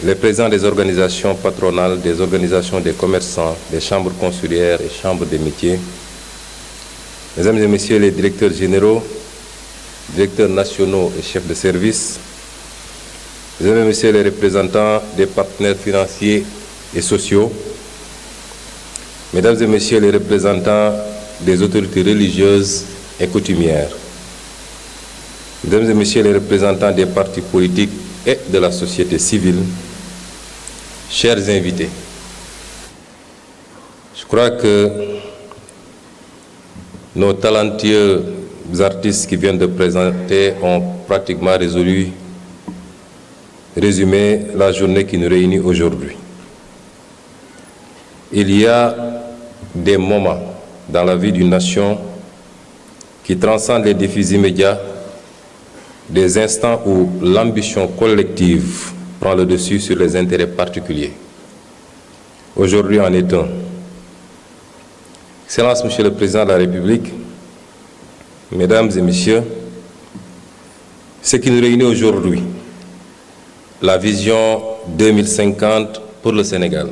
les présidents des organisations patronales, des organisations des commerçants, des chambres consulaires et chambres des métiers, mesdames et messieurs les directeurs généraux, directeurs nationaux et chefs de service, mesdames et messieurs les représentants des partenaires financiers et sociaux, mesdames et messieurs les représentants des autorités religieuses et coutumières, mesdames et messieurs les représentants des partis politiques et de la société civile, chers invités, je crois que nos talentueux artistes qui viennent de présenter ont pratiquement résumé la journée qui nous réunit aujourd'hui. Il y a des moments dans la vie d'une nation qui transcendent les défis immédiats, des instants où l'ambition collective prend le dessus sur les intérêts particuliers. Aujourd'hui en est un. Excellence, Monsieur le Président de la République, Mesdames et Messieurs, ce qui nous réunit aujourd'hui, la vision 2050 pour le Sénégal,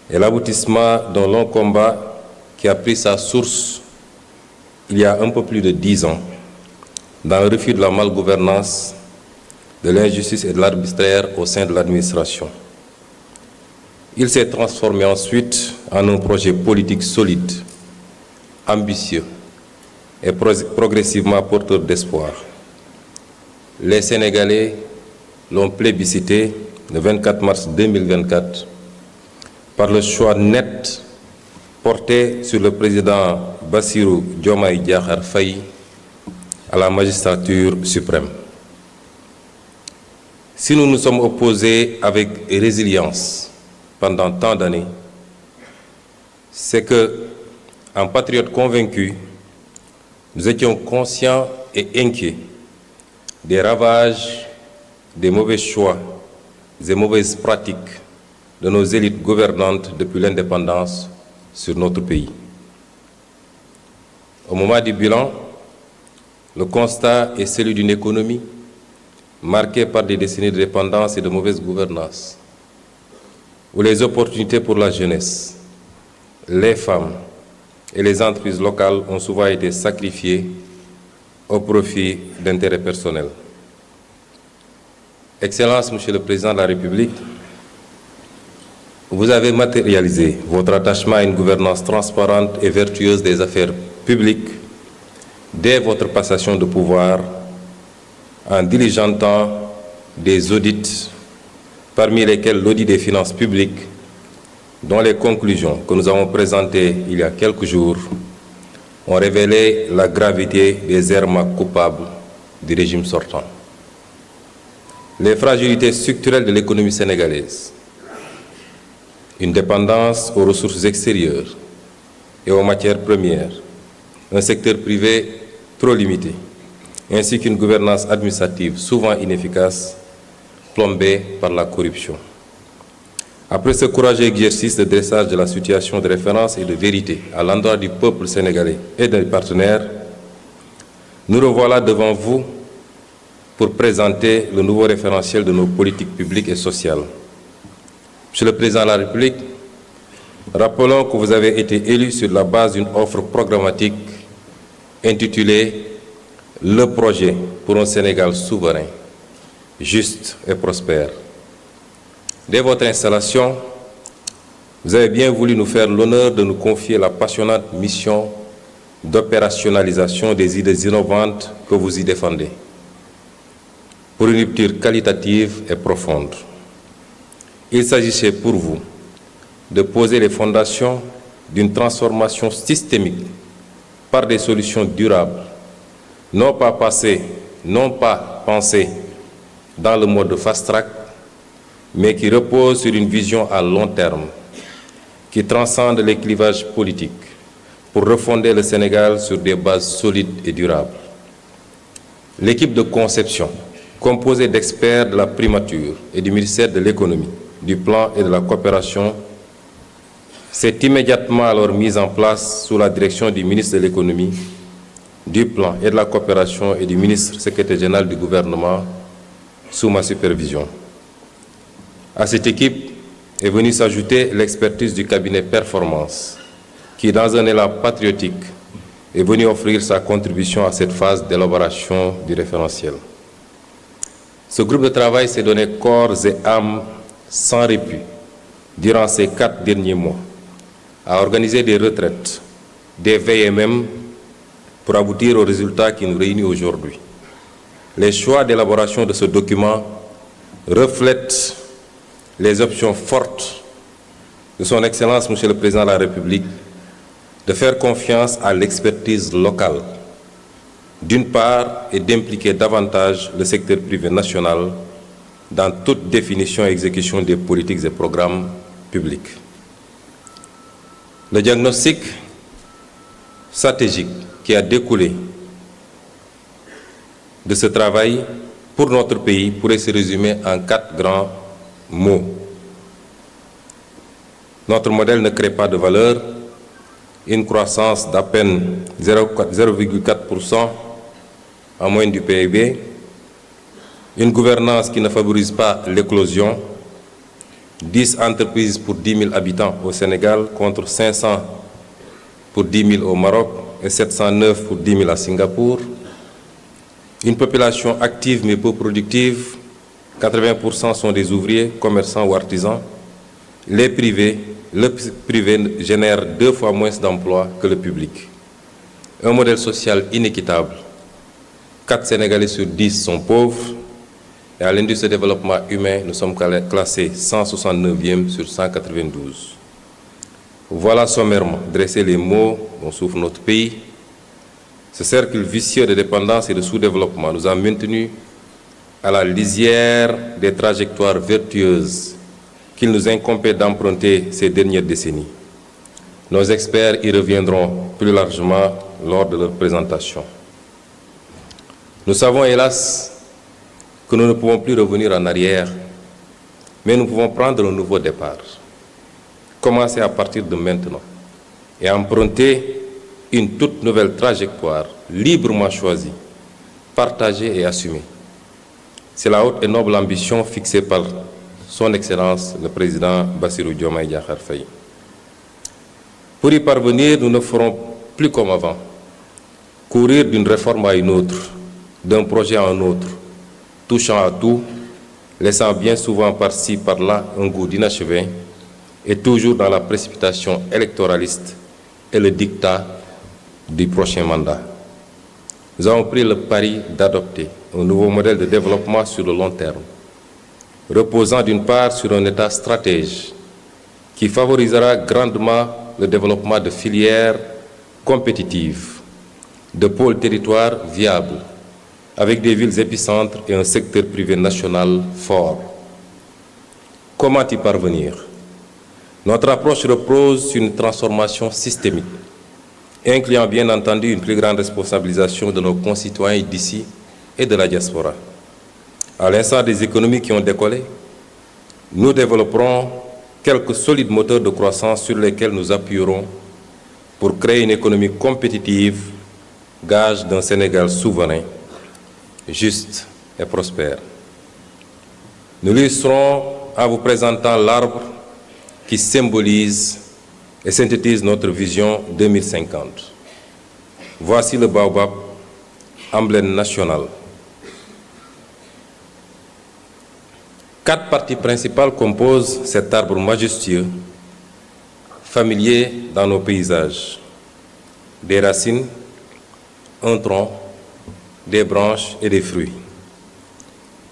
est l'aboutissement d'un long combat qui a pris sa source il y a un peu plus de 10 ans, dans le refus de la malgouvernance, de l'injustice et de l'arbitraire au sein de l'administration. Il s'est transformé ensuite en un projet politique solide, ambitieux et progressivement porteur d'espoir. Les Sénégalais l'ont plébiscité le 24 mars 2024 par le choix net porté sur le président Bassirou Diomaye Diakhar Faye à la magistrature suprême. Si nous nous sommes opposés avec résilience pendant tant d'années, c'est que, en patriotes convaincus, nous étions conscients et inquiets des ravages, des mauvais choix, des mauvaises pratiques de nos élites gouvernantes depuis l'indépendance sur notre pays. Au moment du bilan, le constat est celui d'une économie marquée par des décennies de dépendance et de mauvaise gouvernance, où les opportunités pour la jeunesse, les femmes et les entreprises locales ont souvent été sacrifiées au profit d'intérêts personnels. Excellence, Monsieur le Président de la République, vous avez matérialisé votre attachement à une gouvernance transparente et vertueuse des affaires publiques dès votre passation de pouvoir en diligentant des audits, parmi lesquels l'audit des finances publiques, dont les conclusions que nous avons présentées il y a quelques jours ont révélé la gravité des errements coupables du régime sortant. Les fragilités structurelles de l'économie sénégalaise, une dépendance aux ressources extérieures et aux matières premières, un secteur privé trop limité, ainsi qu'une gouvernance administrative souvent inefficace, plombée par la corruption. Après ce courageux exercice de dressage de la situation de référence et de vérité à l'endroit du peuple sénégalais et des partenaires, nous revoilà devant vous pour présenter le nouveau référentiel de nos politiques publiques et sociales. Monsieur le Président de la République, rappelons que vous avez été élu sur la base d'une offre programmatique intitulée « Le projet pour un Sénégal souverain, juste et prospère ». Dès votre installation, vous avez bien voulu nous faire l'honneur de nous confier la passionnante mission d'opérationnalisation des idées innovantes que vous y défendez, pour une rupture qualitative et profonde. Il s'agissait pour vous de poser les fondations d'une transformation systémique par des solutions durables, non pas pensées dans le mode fast-track, mais qui reposent sur une vision à long terme, qui transcende les clivages politiques pour refonder le Sénégal sur des bases solides et durables. L'équipe de conception, composée d'experts de la primature et du ministère de l'économie, du plan et de la coopération, s'est immédiatement alors mise en place sous la direction du ministre de l'économie, du plan et de la coopération et du ministre secrétaire général du gouvernement, sous ma supervision. À cette équipe est venue s'ajouter l'expertise du cabinet Performance, qui, dans un élan patriotique, est venu offrir sa contribution à cette phase d'élaboration du référentiel. Ce groupe de travail s'est donné corps et âme sans répit durant ces 4 derniers mois, à organiser des retraites, des veilles et même pour aboutir aux résultats qui nous réunissent aujourd'hui. Les choix d'élaboration de ce document reflètent les options fortes de son Excellence, Monsieur le Président de la République, de faire confiance à l'expertise locale, d'une part, et d'impliquer davantage le secteur privé national dans toute définition et exécution des politiques et programmes publics. Le diagnostic stratégique qui a découlé de ce travail pour notre pays pourrait se résumer en 4 grands mots. Notre modèle ne crée pas de valeur, une croissance d'à peine 0,4% en moyenne du PIB, une gouvernance qui ne favorise pas l'éclosion, 10 entreprises pour 10 000 habitants au Sénégal contre 500 pour 10 000 au Maroc et 709 pour 10 000 à Singapour, une population active mais peu productive, 80% sont des ouvriers, commerçants ou artisans. Le privé génère 2 fois moins d'emplois que le public. Un modèle social inéquitable. 4 Sénégalais sur 10 sont pauvres. Et à l'industrie de développement humain, nous sommes classés 169e sur 192. Voilà sommairement dressé les mots dont souffre notre pays. Ce cercle vicieux de dépendance et de sous-développement nous a maintenus à la lisière des trajectoires vertueuses qu'il nous incombait d'emprunter ces dernières décennies. Nos experts y reviendront plus largement lors de leur présentation. Nous savons hélas que nous ne pouvons plus revenir en arrière, mais nous pouvons prendre un nouveau départ. Commencer à partir de maintenant et emprunter une toute nouvelle trajectoire librement choisie, partagée et assumée. C'est la haute et noble ambition fixée par son Excellence le Président Bassirou Diomaye Diakhar Faye. Pour y parvenir, nous ne ferons plus comme avant, courir d'une réforme à une autre, d'un projet à un autre, touchant à tout, laissant bien souvent par-ci, par-là un goût d'inachevé, et toujours dans la précipitation électoraliste et le diktat du prochain mandat. Nous avons pris le pari d'adopter un nouveau modèle de développement sur le long terme, reposant d'une part sur un État stratège qui favorisera grandement le développement de filières compétitives, de pôles territoires viables, avec des villes épicentres et un secteur privé national fort. Comment y parvenir? Notre approche repose sur une transformation systémique, incluant bien entendu une plus grande responsabilisation de nos concitoyens d'ici et de la diaspora. À l'instar des économies qui ont décollé, nous développerons quelques solides moteurs de croissance sur lesquels nous appuierons pour créer une économie compétitive, gage d'un Sénégal souverain, juste et prospère. Nous l'illustrons en vous présentant l'arbre qui symbolise et synthétise notre vision 2050. Voici le baobab, emblème national. 4 parties principales composent cet arbre majestueux, familier dans nos paysages. Des racines, un tronc, des branches et des fruits.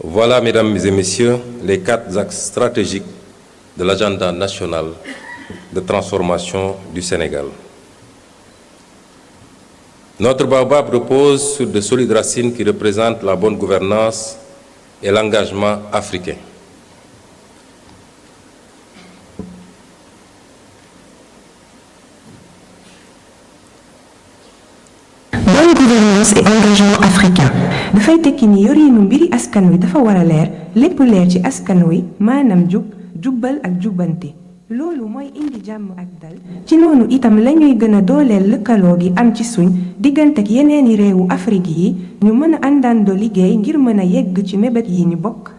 Voilà, mesdames et messieurs, les 4 axes stratégiques de l'agenda national de transformation du Sénégal. Notre baobab repose sur de solides racines qui représentent la bonne gouvernance et l'engagement africain. Bonne gouvernance et engagement africain dafay tekki ni yorinu mbiri askan wi dafa war a leer lépp leer ci askan wi maanaam jubbal ak jubbante loolu mooy indi jàmm ak dal ci noonu itam lañuy gën a dooleel lëkkaloo gi am ci suñ diggante ak yeneeni réewu Afrique yi ñu mën a àndandoo liggéey ngir mën a yegg ci mébét yi ñu bokk.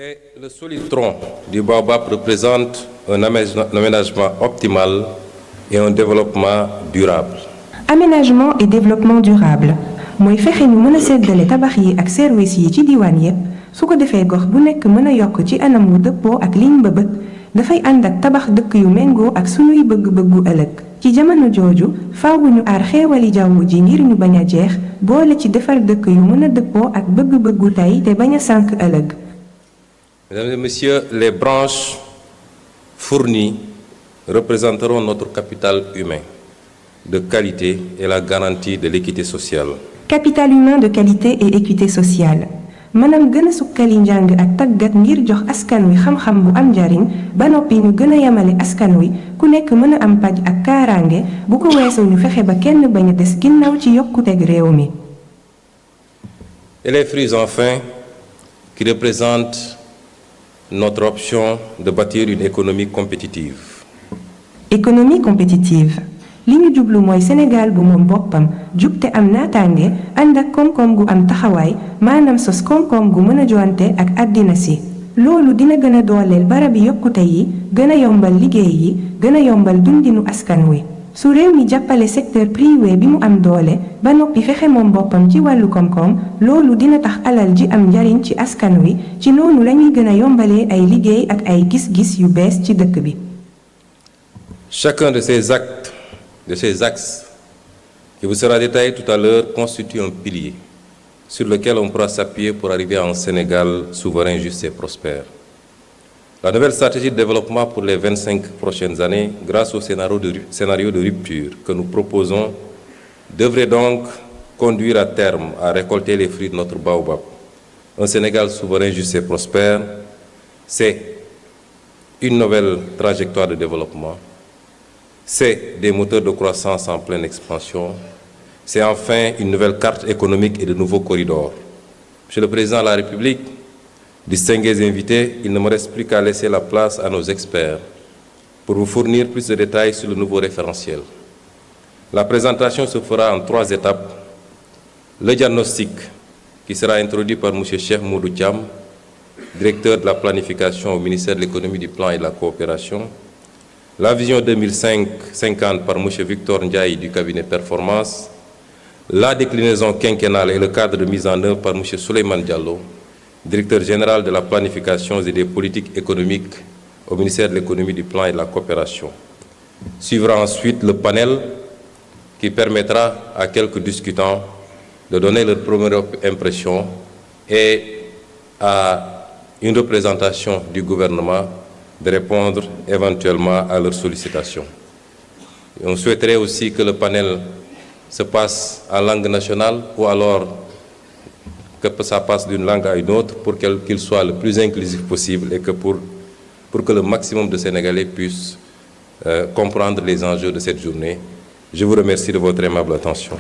Et le solide tronc du baobab représente un aménagement optimal et un développement durable. Aménagement et développement durable mooy fexe ñu mën a séddale tabax yi ak service yi ci diwaan yépp su ko defee gox bu nekk mën a yokk ci anam wu dëppoo ak liñ mbëbët dafay ànd ak tabax dëkk yu méngoo ak sunuy bëgg-bëggu ëllëg ci jamono jooju faaw ñu aar xéewali jaww ji ngir ñu bañ a jeex boole ci defar dëkk yu mën a dëppoo ak bëgg-bëggu tey te bañ a sànk ëllëg. Mesdames et messieurs, les branches fournies représenteront notre capital humain de qualité et la garantie de l'équité sociale. Capital humain de qualité et équité sociale maanaam gën a sukkali njàng ak tàggat ngir jox askan wi xam-xam bu am njariñ ba noppi ñu gën a yemale askan wi ku nekk mën a am paj ak kaaraange bu ko weesoo ñu fexe ba kenn bañ a des ginnaaw ci yokkuteg réew mi. Et les fruits enfin qui représentent notre option de bâtir une économie compétitive. Économie compétitive li ñu jublu mooy Sénégal bu moom boppam jub te am naataange ànd ak koom-koom gu am taxawaay maanaam sos koom-koom gu mën a joante ak àddina si loolu dina gën a dooleel barabi yokkute yi gën a yombal liggéey yi gën a yombal dundinu askan wi su réew mi jàppale secteur privé bi mu am doole ba noppi fexe moom boppam ci wàllu koom-koom loolu dina tax alal ji am njariñ ci askan wi ci noonu lañuy gën a yombalee ay liggéey ak ay gis-gis yu bees ci dëkk bi. Chacun de ces axes qui vous sera détaillé tout à l'heure constitue un pilier sur lequel on pourra s'appuyer pour arriver à un Sénégal souverain, juste et prospère. La nouvelle stratégie de développement pour les 25 prochaines années, grâce au scénario de rupture que nous proposons, devrait donc conduire à terme à récolter les fruits de notre baobab. Un Sénégal souverain, juste et prospère, c'est une nouvelle trajectoire de développement. C'est des moteurs de croissance en pleine expansion. C'est enfin une nouvelle carte économique et de nouveaux corridors. Monsieur le Président de la République, distingués invités, il ne me reste plus qu'à laisser la place à nos experts pour vous fournir plus de détails sur le nouveau référentiel. La présentation se fera en 3 étapes. Le diagnostic, qui sera introduit par M. Cheikh Moudou Thiam, directeur de la planification au ministère de l'économie, du plan et de la coopération. La vision 2050 par M. Victor Ndiaye du cabinet Performance, la déclinaison quinquennale et le cadre de mise en œuvre par M. Souleymane Diallo, directeur général de la planification et des politiques économiques au ministère de l'économie, du plan et de la coopération. Suivra ensuite le panel qui permettra à quelques discutants de donner leur première impression et à une représentation du gouvernement de répondre éventuellement à leurs sollicitations. Et on souhaiterait aussi que le panel se passe en langue nationale ou alors que ça passe d'une langue à une autre pour qu'il soit le plus inclusif possible et que pour que le maximum de Sénégalais puissent comprendre les enjeux de cette journée. Je vous remercie de votre aimable attention.